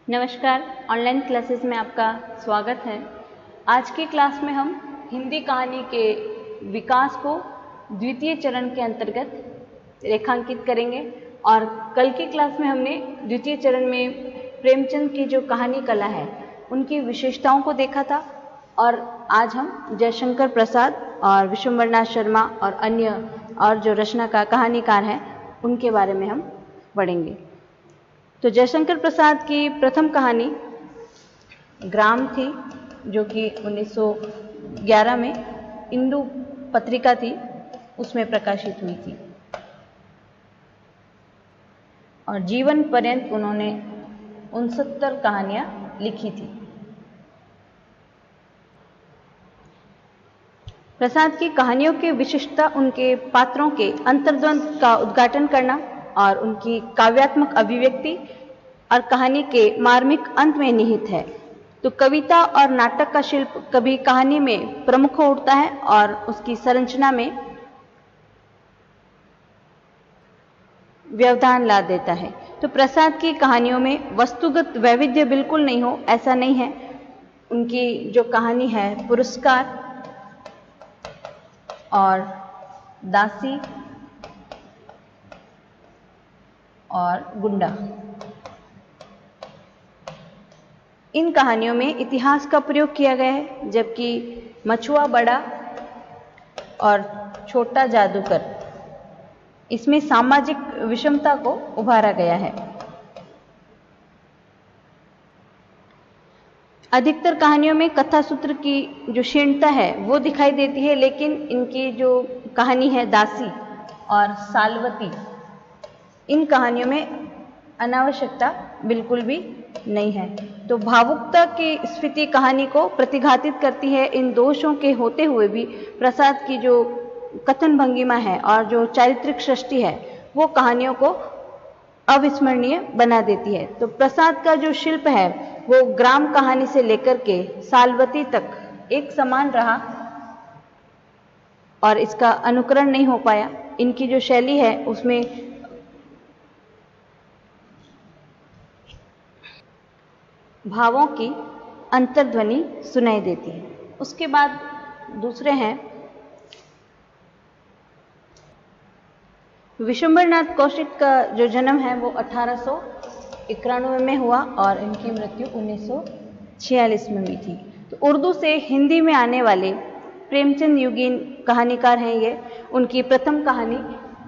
नमस्कार, online classes में आपका स्वागत है। आज की क्लास में हम हिंदी कहानी के विकास को द्वितीय चरण के अंतर्गत रेखांकित करेंगे और कल की क्लास में हमने द्वितीय चरण में प्रेमचंद की जो कहानी कला है उनकी विशेषताओं को देखा था और आज हम जयशंकर प्रसाद और विशंबरनाथ शर्मा और अन्य और जो रचनाकार कहानीकार हैं उनके बारे में हम पढ़ेंगे। तो जयशंकर प्रसाद की प्रथम कहानी ग्राम थी, जो कि 1911 में इंदु पत्रिका थी उसमें प्रकाशित हुई थी और जीवन पर्यंत उन्होंने 69 कहानियां लिखी थी। प्रसाद की कहानियों की विशिष्टता उनके पात्रों के अंतर्द्वंद का उद्घाटन करना और उनकी काव्यात्मक अभिव्यक्ति और कहानी के मार्मिक अंत में निहित है। तो कविता और नाटक का शिल्प कभी कहानी में प्रमुख हो उठता है और उसकी संरचना में व्यवधान ला देता है। तो प्रसाद की कहानियों में वस्तुगत वैविध्य बिल्कुल नहीं हो, ऐसा नहीं है। उनकी जो कहानी है पुरस्कार और दासी और गुंडा, इन कहानियों में इतिहास का प्रयोग किया गया है, जबकि मछुआ बड़ा और छोटा जादूगर इसमें सामाजिक विषमता को उभारा गया है। अधिकतर कहानियों में कथा सूत्र की जो क्षीणता है वो दिखाई देती है, लेकिन इनकी जो कहानी है दासी और सालवती, इन कहानियों में अनावश्यकता बिल्कुल भी नहीं है। तो भावुकता की स्फीति कहानी को प्रतिघातित करती है। इन दोषों के होते हुए भी प्रसाद की जो कथन भंगिमा है और जो चारित्रिक सृष्टि है वो कहानियों को अविस्मरणीय बना देती है। तो प्रसाद का जो शिल्प है वो ग्राम कहानी से लेकर के सालवती तक एक समान रहा और इसका अनुकरण नहीं हो पाया। इनकी जो शैली है उसमें भावों की अंतर्ध्वनि सुनाई देती है। उसके बाद दूसरे हैं विशंबरनाथ कौशिक का जो जन्म है वो 1891 में हुआ और इनकी मृत्यु 1946 में हुई थी। तो उर्दू से हिंदी में आने वाले प्रेमचंद युगीन कहानीकार हैं ये। उनकी प्रथम कहानी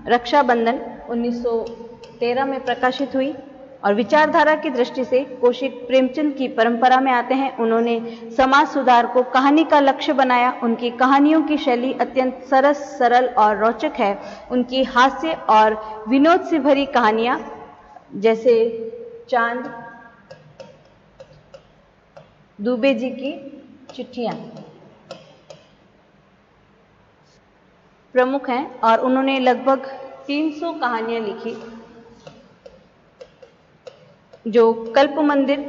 रक्षाबंधन 1913 में प्रकाशित हुई और विचारधारा की दृष्टि से कौशिक प्रेमचंद की परंपरा में आते हैं। उन्होंने समाज सुधार को कहानी का लक्ष्य बनाया। उनकी कहानियों की शैली अत्यंत सरस, सरल और रोचक है। उनकी हास्य और विनोद से भरी कहानियां जैसे चांद, दुबे जी की चिट्ठियां प्रमुख हैं और उन्होंने लगभग 300 कहानियां लिखी, जो कल्प मंदिर,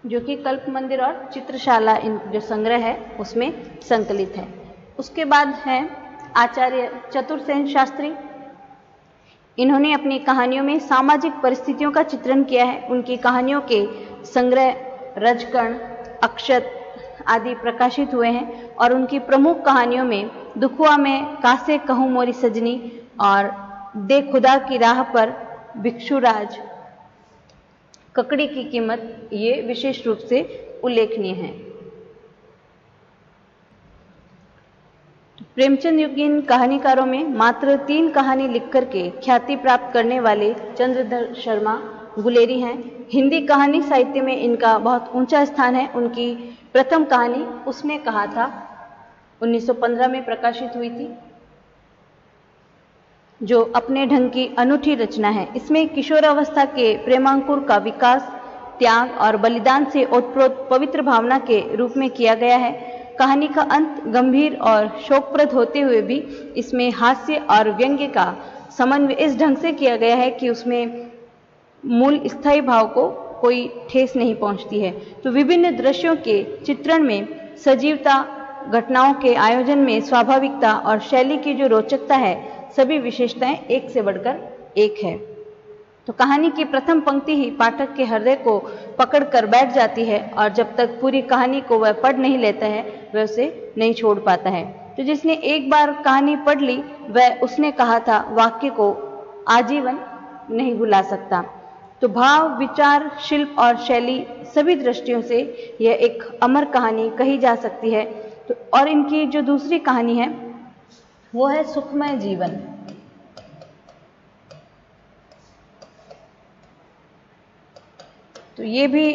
जो कि कल्प मंदिर और चित्रशाला इन जो संग्रह है उसमें संकलित है। उसके बाद है आचार्य चतुरसेन शास्त्री। इन्होंने अपनी कहानियों में सामाजिक परिस्थितियों का चित्रण किया है। उनकी कहानियों के संग्रह रजकण, अक्षत आदि प्रकाशित हुए हैं और उनकी प्रमुख कहानियों में दुखुआ में कासे कहूं मोरी सजनी और दे खुदा की राह पर भिक्षुराज, ककड़ी की कीमत, ये विशेष रूप से उल्लेखनीय हैं। प्रेमचंद युगीन कहानीकारों में मात्र 3 कहानी लिखकर के ख्याति प्राप्त करने वाले चंद्रधर शर्मा गुलेरी हैं। हिंदी कहानी साहित्य में इनका बहुत ऊंचा स्थान है। उनकी प्रथम कहानी उसने कहा था 1915 में प्रकाशित हुई थी, जो अपने ढंग की अनूठी रचना है। इसमें किशोरावस्था के प्रेमांकुर का विकास त्याग और बलिदान से ओतप्रोत पवित्र भावना के रूप में किया गया है। कहानी का अंत गंभीर और शोकप्रद होते हुए भी इसमें हास्य और व्यंग्य का समन्वय इस ढंग से किया गया है कि उसमें मूल स्थायी भाव को कोई ठेस नहीं पहुंचती है। तो विभिन्न दृश्यों के चित्रण में सजीवता, घटनाओं के आयोजन में स्वाभाविकता और शैली की जो रोचकता है, सभी विशेषताएं एक से बढ़कर एक है। तो कहानी की प्रथम पंक्ति ही पाठक के हृदय को पकड़ कर बैठ जाती है और जब तक पूरी कहानी को वह पढ़ नहीं लेता है वह उसे नहीं छोड़ पाता है। तो जिसने एक बार कहानी पढ़ ली वह उसने कहा था वाक्य को आजीवन नहीं भुला सकता। तो भाव, विचार, शिल्प और शैली सभी दृष्टियों से यह एक अमर कहानी कही जा सकती है। तो और इनकी जो दूसरी कहानी है वो है सुखमय जीवन। तो ये भी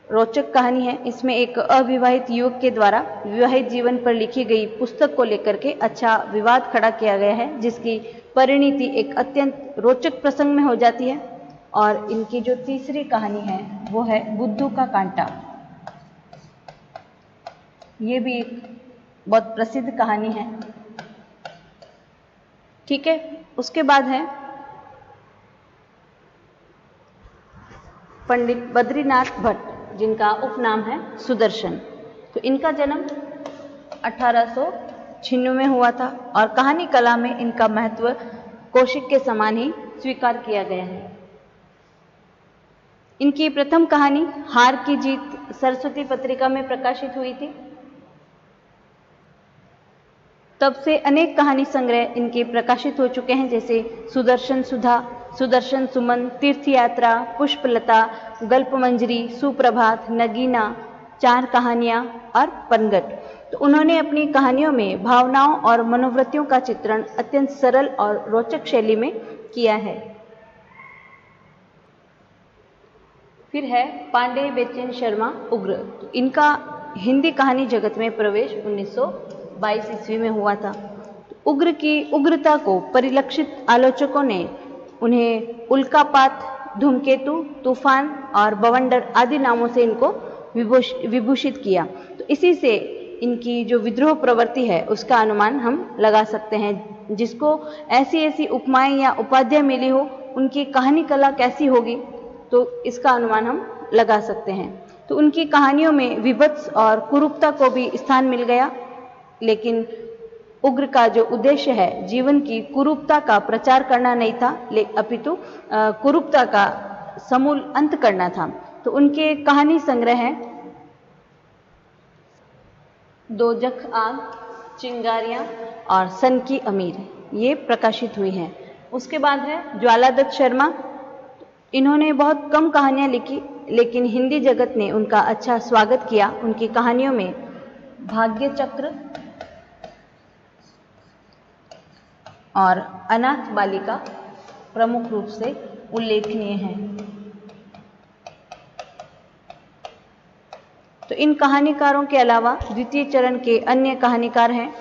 रोचक कहानी है। इसमें एक अविवाहित युवक के द्वारा विवाहित जीवन पर लिखी गई पुस्तक को लेकर के अच्छा विवाद खड़ा किया गया है, जिसकी परिणति एक अत्यंत रोचक प्रसंग में हो जाती है। और इनकी जो तीसरी कहानी है वो है बुद्धू का कांटा। ये भी एक बहुत प्रसिद्ध कहानी है। ठीक है, उसके बाद है पंडित बद्रीनाथ भट्ट, जिनका उपनाम है सुदर्शन। तो इनका जन्म 1896 में हुआ था और कहानी कला में इनका महत्व कौशिक के समान ही स्वीकार किया गया है। इनकी प्रथम कहानी हार की जीत सरस्वती पत्रिका में प्रकाशित हुई थी। तब से अनेक कहानी संग्रह इनके प्रकाशित हो चुके हैं, जैसे सुदर्शन सुधा, सुदर्शन सुमन, तीर्थ यात्रा, पुष्पलता, गल्प मंजरी, सुप्रभात, नगीना, चार कहानियां और पनघट। तो उन्होंने अपनी कहानियों में भावनाओं और मनोवृत्तियों का चित्रण अत्यंत सरल और रोचक शैली में किया है। फिर है पांडे बेचैन शर्मा उग्र। तो इनका हिंदी कहानी जगत में प्रवेश 1922 ईस्वी में हुआ था। तो उग्र की उग्रता को परिलक्षित आलोचकों ने उन्हें उल्कापात, धूमकेतु, तूफान और बवंडर आदि नामों से इनको विभूषित किया। तो इसी से इनकी जो विद्रोह प्रवृत्ति है उसका अनुमान हम लगा सकते हैं। जिसको ऐसी ऐसी उपमाएं या उपाधियां मिली हो, उनकी कहानी कला कैसी होगी, तो इसका अनुमान हम लगा सकते हैं। तो उनकी कहानियों में विभत्स और कुरूपता को भी स्थान मिल गया, लेकिन उग्र का जो उद्देश्य है जीवन की कुरूपता का प्रचार करना नहीं था, अपितु कुरूपता का समूल अंत करना था। तो उनके कहानी संग्रह हैं दोजख आग, चिंगारियां और सन की अमीर, ये प्रकाशित हुई हैं। उसके बाद है ज्वालादत्त शर्मा। इन्होंने बहुत कम कहानियां लिखी, लेकिन हिंदी जगत ने उनका अच्छा स्वागत किया। उनकी कहानियों में भाग्य चक्र और अनाथ बालिका प्रमुख रूप से उल्लेखनीय हैं। तो इन कहानीकारों के अलावा द्वितीय चरण के अन्य कहानीकार हैं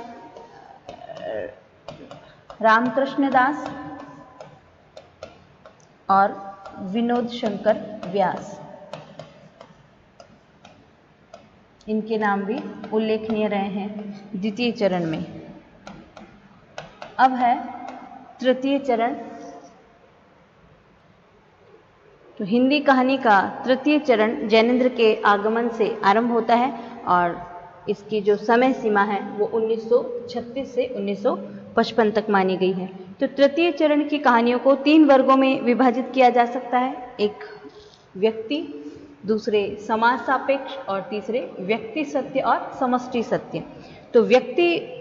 रामकृष्ण दास और विनोद शंकर व्यास। इनके नाम भी उल्लेखनीय रहे हैं द्वितीय चरण में। अब है तृतीय चरण। तो हिंदी कहानी का तृतीय चरण जैनेन्द्र के आगमन से आरंभ होता है और इसकी जो समय सीमा है वो 1936 से 1955 तक मानी गई है। तो तृतीय चरण की कहानियों को 3 वर्गों में विभाजित किया जा सकता है। एक व्यक्ति, दूसरे समाज सापेक्ष और तीसरे व्यक्ति सत्य और समष्टि सत्य। तो व्यक्ति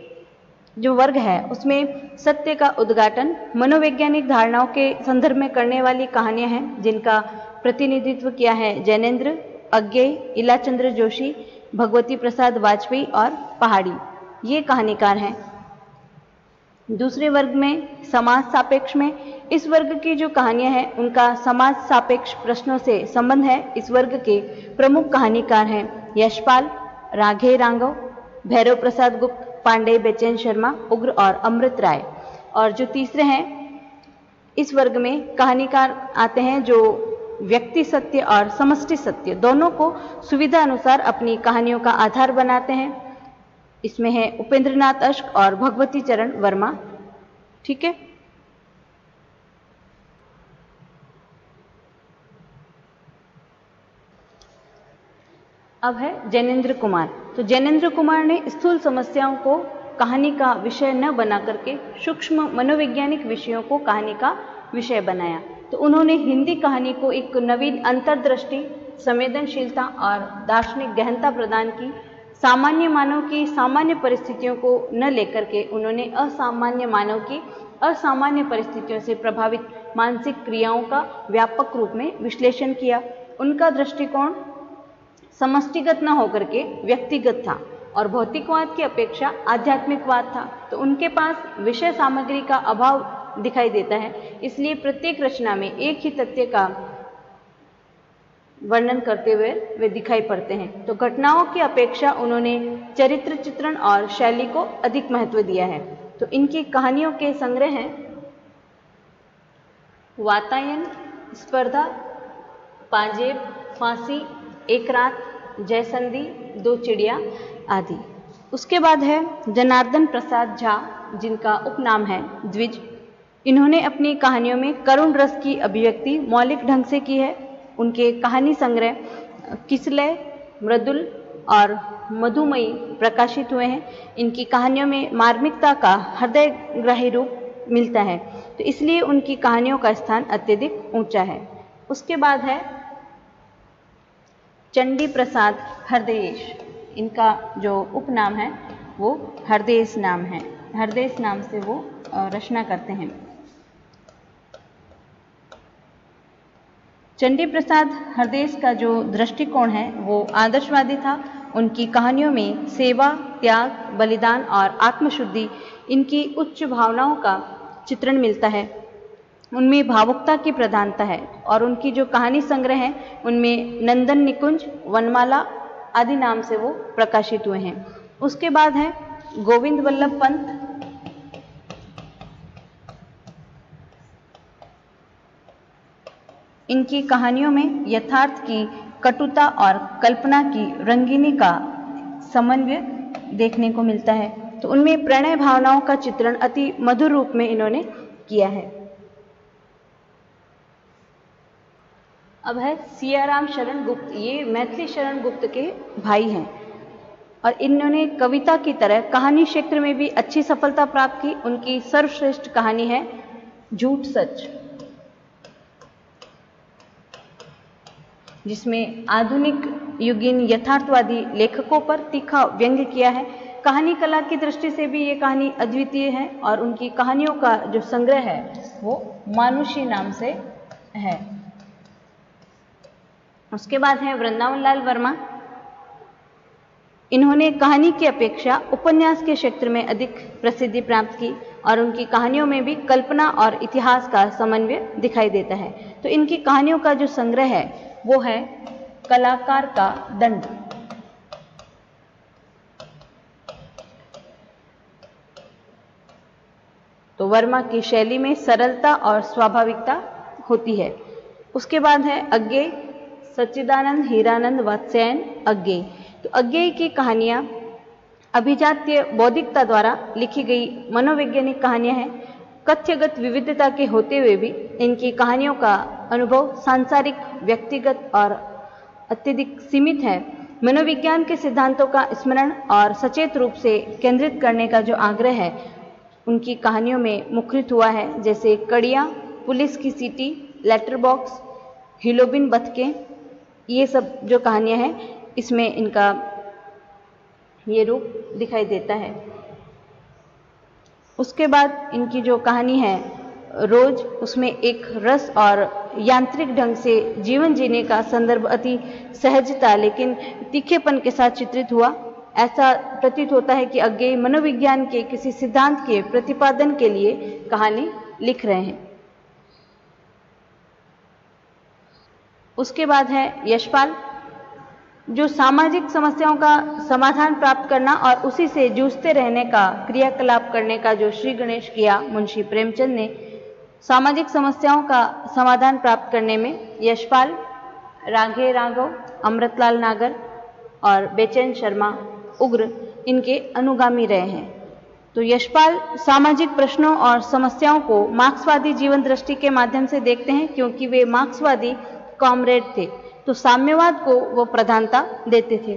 जो वर्ग है उसमें सत्य का उद्घाटन मनोवैज्ञानिक धारणाओं के संदर्भ में करने वाली कहानियां हैं, जिनका प्रतिनिधित्व किया है जैनेन्द्र, अज्ञेय, इलाचंद्र जोशी, भगवती प्रसाद वाजपेयी और पहाड़ी, ये कहानीकार हैं। दूसरे वर्ग में समाज सापेक्ष में इस वर्ग की जो कहानियां हैं उनका समाज सापेक्ष प्रश्नों से संबंध है। इस वर्ग के प्रमुख कहानीकार हैं यशपाल, राघे रांगव, भैरव प्रसाद गुप्त, पांडे बेचैन शर्मा, उग्र और अमृत राय। और जो तीसरे हैं इस वर्ग में कहानीकार आते हैं जो व्यक्ति सत्य और समष्टि सत्य दोनों को सुविधा अनुसार अपनी कहानियों का आधार बनाते हैं। इसमें है उपेंद्रनाथ अश्क और भगवती चरण वर्मा। ठीक है, अब है जैनेन्द्र कुमार। तो जैनेन्द्र कुमार ने स्थूल समस्याओं को कहानी का विषय न बना करके सूक्ष्म मनोवैज्ञानिक विषयों को कहानी का विषय बनाया। तो उन्होंने हिंदी कहानी को एक नवीन अंतर्दृष्टि, संवेदनशीलता और दार्शनिक गहनता प्रदान की। सामान्य मानव की सामान्य परिस्थितियों को न लेकर के उन्होंने असामान्य मानव की असामान्य परिस्थितियों से प्रभावित मानसिक क्रियाओं का व्यापक रूप में विश्लेषण किया। उनका दृष्टिकोण समष्टिगत न होकर के व्यक्तिगत था और भौतिकवाद की अपेक्षा आध्यात्मिकवाद था। तो उनके पास विषय सामग्री का अभाव दिखाई देता है, इसलिए प्रत्येक रचना में एक ही तथ्य का वर्णन करते हुए वे दिखाई पड़ते हैं। तो घटनाओं की अपेक्षा उन्होंने चरित्र चित्रण और शैली को अधिक महत्व दिया है। तो इनकी कहानियों के संग्रह हैं वातायन, स्पर्धा, पांजेब, फांसी, एक रात, जयसंधी, दो चिड़िया आदि। उसके बाद है जनार्दन प्रसाद झा, जिनका उपनाम है द्विज। इन्होंने अपनी कहानियों में करुण रस की अभिव्यक्ति मौलिक ढंग से की है। उनके कहानी संग्रह किसलय, मृदुल और मधुमयी प्रकाशित हुए हैं। इनकी कहानियों में मार्मिकता का हृदयग्राही रूप मिलता है, तो इसलिए उनकी कहानियों का स्थान अत्यधिक ऊंचा है। उसके बाद है चंडी प्रसाद हरदेश। इनका जो उपनाम है वो हरदेश नाम है। हरदेश नाम से वो रचना करते हैं। चंडी प्रसाद हरदेश का जो दृष्टिकोण है वो आदर्शवादी था। उनकी कहानियों में सेवा, त्याग, बलिदान और आत्मशुद्धि, इनकी उच्च भावनाओं का चित्रण मिलता है। उनमें भावुकता की प्रधानता है और उनकी जो कहानी संग्रह है उनमें नंदन निकुंज, वनमाला आदि नाम से वो प्रकाशित हुए हैं। उसके बाद है गोविंद वल्लभ पंत। इनकी कहानियों में यथार्थ की कटुता और कल्पना की रंगीनी का समन्वय देखने को मिलता है। तो उनमें प्रणय भावनाओं का चित्रण अति मधुर रूप में इन्होंने किया है। अब है सियाराम शरण गुप्त। ये मैथिली शरण गुप्त के भाई हैं और इन्होंने कविता की तरह कहानी क्षेत्र में भी अच्छी सफलता प्राप्त की। उनकी सर्वश्रेष्ठ कहानी है झूठ सच, जिसमें आधुनिक युगीन यथार्थवादी लेखकों पर तीखा व्यंग्य किया है। कहानी कला की दृष्टि से भी ये कहानी अद्वितीय है और उनकी कहानियों का जो संग्रह है वो मानुषी नाम से है। उसके बाद है वृंदावन लाल वर्मा। इन्होंने कहानी की अपेक्षा उपन्यास के क्षेत्र में अधिक प्रसिद्धि प्राप्त की और उनकी कहानियों में भी कल्पना और इतिहास का समन्वय दिखाई देता है। तो इनकी कहानियों का जो संग्रह है वो है कलाकार का दंड। तो वर्मा की शैली में सरलता और स्वाभाविकता होती है। उसके बाद है अज्ञेय, सच्चिदानंद हीरानंद वात्स्यायन अज्ञेय। तो अज्ञेय की कहानियां अभिजात्य बौद्धिकता द्वारा लिखी गई मनोवैज्ञानिक कहानियां हैं। कथ्यगत विविधता के होते हुए भी इनकी कहानियों का अनुभव सांसारिक, व्यक्तिगत और अत्यधिक सीमित है। मनोविज्ञान के सिद्धांतों का स्मरण और सचेत रूप से केंद्रित करने का जो आग्रह है उनकी कहानियों में मुखरित हुआ है, जैसे कड़िया, पुलिस की सीटी, लेटर बॉक्स, हिलोबिन बतके। ये सब जो कहानियां हैं इसमें इनका ये रूप दिखाई देता है। उसके बाद इनकी जो कहानी है रोज, उसमें एक रस और यांत्रिक ढंग से जीवन जीने का संदर्भ अति सहजता लेकिन तीखेपन के साथ चित्रित हुआ। ऐसा प्रतीत होता है कि अज्ञेय मनोविज्ञान के किसी सिद्धांत के प्रतिपादन के लिए कहानी लिख रहे हैं। उसके बाद है यशपाल, जो सामाजिक समस्याओं का समाधान प्राप्त करना और उसी से जूझते रहने का क्रियाकलाप करने का जो श्री गणेश किया मुंशी प्रेमचंद ने, सामाजिक समस्याओं का समाधान प्राप्त करने में यशपाल, राघे राघव, अमृतलाल नागर और बेचैन शर्मा उग्र इनके अनुगामी रहे हैं। तो यशपाल सामाजिक प्रश्नों और समस्याओं को मार्क्सवादी जीवन दृष्टि के माध्यम से देखते हैं, क्योंकि वे मार्क्सवादी कॉमरेड थे तो साम्यवाद को वो प्रधानता देते थे।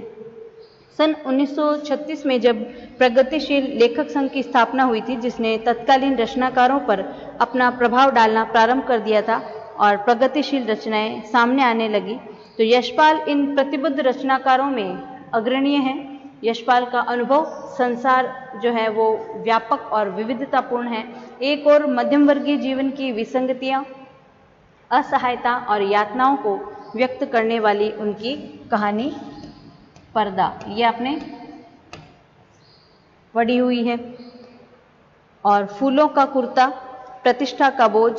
सन 1936 में जब प्रगतिशील लेखक संघ की स्थापना हुई थी, जिसने तत्कालीन रचनाकारों पर अपना प्रभाव डालना प्रारंभ कर दिया था और प्रगतिशील रचनाएं सामने आने लगी, तो यशपाल इन प्रतिबद्ध रचनाकारों में अग्रणीय हैं। यशपाल का अनुभव संसार जो है वो व्यापक और विविधतापूर्ण है। एक और मध्यम वर्गीय जीवन की विसंगतियां, असहायता और यातनाओं को व्यक्त करने वाली उनकी कहानी पर्दा, ये आपने पढ़ी हुई है, और फूलों का कुर्ता, प्रतिष्ठा का बोझ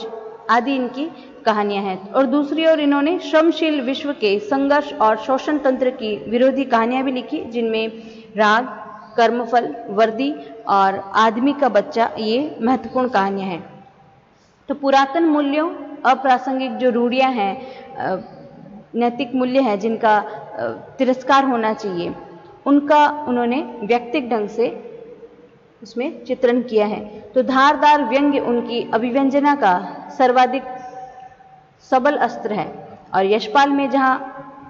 आदि इनकी कहानियां हैं। और दूसरी ओर इन्होंने श्रमशील विश्व के संघर्ष और शोषण तंत्र की विरोधी कहानियां भी लिखी, जिनमें राग, कर्मफल, वर्दी और आदमी का बच्चा ये महत्वपूर्ण कहानियां हैं। तो पुरातन मूल्यों, अप्रासंगिक जो रूढ़ियां हैं, नैतिक मूल्य हैं जिनका तिरस्कार होना चाहिए, उनका उन्होंने व्यक्तिक ढंग से उसमें चित्रण किया है। तो धारदार व्यंग्य उनकी अभिव्यंजना का सर्वाधिक सबल अस्त्र है। और यशपाल में जहां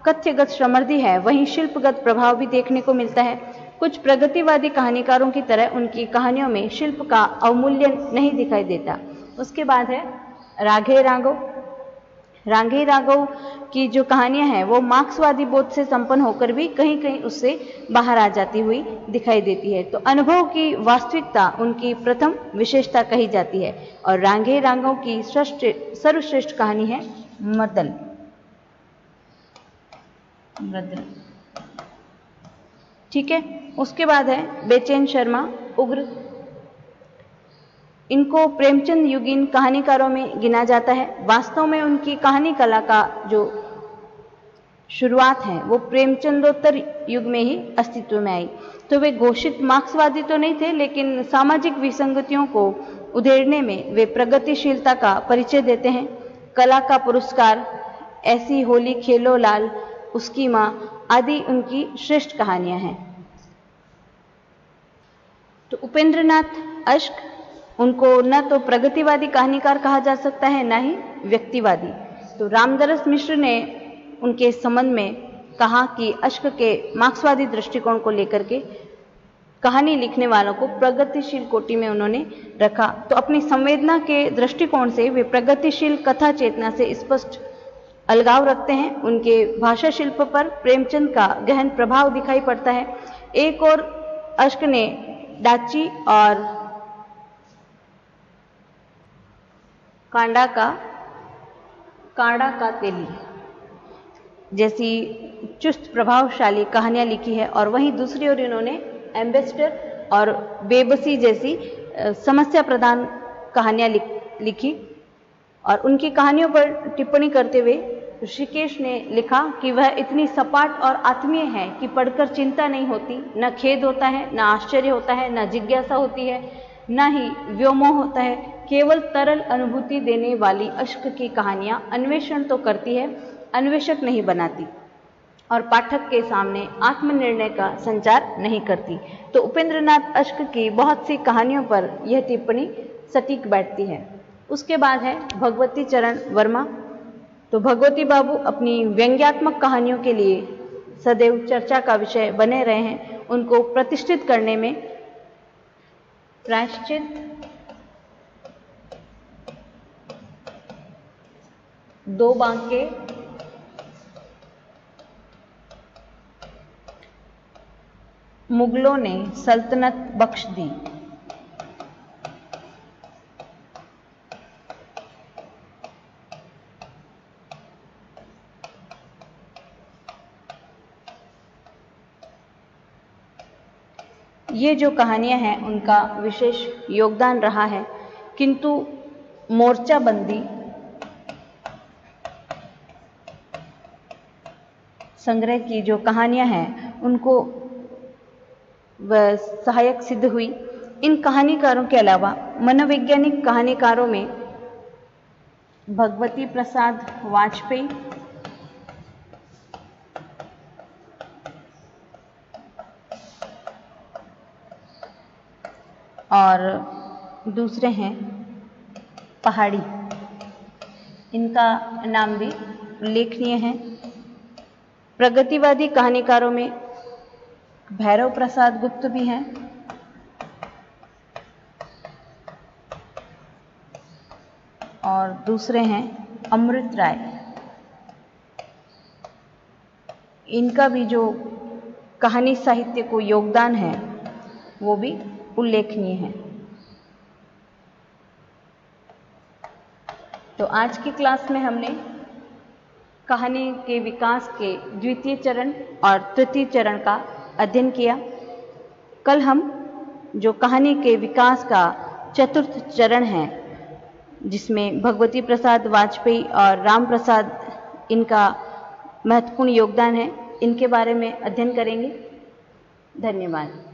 कथ्यगत श्रमर्दी है, वहीं शिल्पगत प्रभाव भी देखने को मिलता है। कुछ प्रगतिवादी कहानीकारों की तरह उनकी कहानियों में शिल्प का अवमूल्यन नहीं दिखाई देता। उसके बाद है राघे राघव। राघे राघव की जो कहानियां हैं वो मार्क्सवादी बोध से संपन्न होकर भी कहीं कहीं उससे बाहर आ जाती हुई दिखाई देती है। तो अनुभव की वास्तविकता उनकी प्रथम विशेषता कही जाती है। और राघे राघव की सर्वश्रेष्ठ कहानी है मदल। ठीक है। उसके बाद है बेचैन शर्मा, उग्र। इनको प्रेमचंद युगीन कहानीकारों में गिना जाता है। वास्तव में उनकी कहानी कला का जो शुरुआत है वो प्रेमचंदोत्तर युग में ही अस्तित्व में आई। तो वे घोषित मार्क्सवादी तो नहीं थे, लेकिन सामाजिक विसंगतियों को उधेड़ने में वे प्रगतिशीलता का परिचय देते हैं। कला का पुरस्कार, ऐसी होली खेलो लाल, उसकी माँ आदि उनकी श्रेष्ठ कहानियां हैं। तो उपेंद्रनाथ अश्क, उनको न तो प्रगतिवादी कहानीकार कहा जा सकता है, न ही व्यक्तिवादी। तो रामदरस मिश्र ने उनके संबंध में कहा कि अश्क के मार्क्सवादी दृष्टिकोण को लेकर के कहानी लिखने वालों को प्रगतिशील कोटि में उन्होंने रखा। तो अपनी संवेदना के दृष्टिकोण से वे प्रगतिशील कथा चेतना से स्पष्ट अलगाव रखते हैं। उनके भाषा शिल्प पर प्रेमचंद का गहन प्रभाव दिखाई पड़ता है। एक और अश्क ने डाची और कांडा का तेली जैसी चुस्त प्रभावशाली कहानियां लिखी है। और वहीं दूसरी ओर इन्होंने एम्बेसडर और बेबसी जैसी समस्या प्रधान कहानियां लिखी। और उनकी कहानियों पर टिप्पणी करते हुए ऋषिकेश ने लिखा कि वह इतनी सपाट और आत्मीय है कि पढ़कर चिंता नहीं होती, न खेद होता है, न आश्चर्य होता है, न जिज्ञासा होती है, न ही व्योमोह होता है। केवल तरल अनुभूति देने वाली अश्क की कहानियां अन्वेषण तो करती है, अन्वेषक नहीं बनाती, और पाठक के सामने आत्मनिर्णय का संचार नहीं करती। तो उपेंद्रनाथ अश्क की बहुत सी कहानियों पर यह टिप्पणी सटीक बैठती है। उसके बाद है भगवती चरण वर्मा। तो भगवती बाबू अपनी व्यंग्यात्मक कहानियों के लिए सदैव चर्चा का विषय बने रहे हैं। उनको प्रतिष्ठित करने में प्रायश्चित, दो बांके, मुगलों ने सल्तनत बख्श दी, ये जो कहानियां हैं उनका विशेष योगदान रहा है। किंतु मोर्चाबंदी संग्रह की जो कहानियां हैं उनको वह सहायक सिद्ध हुई। इन कहानीकारों के अलावा मनोवैज्ञानिक कहानीकारों में भगवती प्रसाद वाजपेयी, और दूसरे हैं पहाड़ी, इनका नाम भी उल्लेखनीय है। प्रगतिवादी कहानीकारों में भैरव प्रसाद गुप्त भी हैं, और दूसरे हैं अमृत राय। इनका भी जो कहानी साहित्य को योगदान है वो भी उल्लेखनीय है। तो आज की क्लास में हमने कहानी के विकास के द्वितीय चरण और तृतीय चरण का अध्ययन किया। कल हम जो कहानी के विकास का चतुर्थ चरण है, जिसमें भगवती प्रसाद वाजपेयी और राम प्रसाद इनका महत्वपूर्ण योगदान है, इनके बारे में अध्ययन करेंगे। धन्यवाद।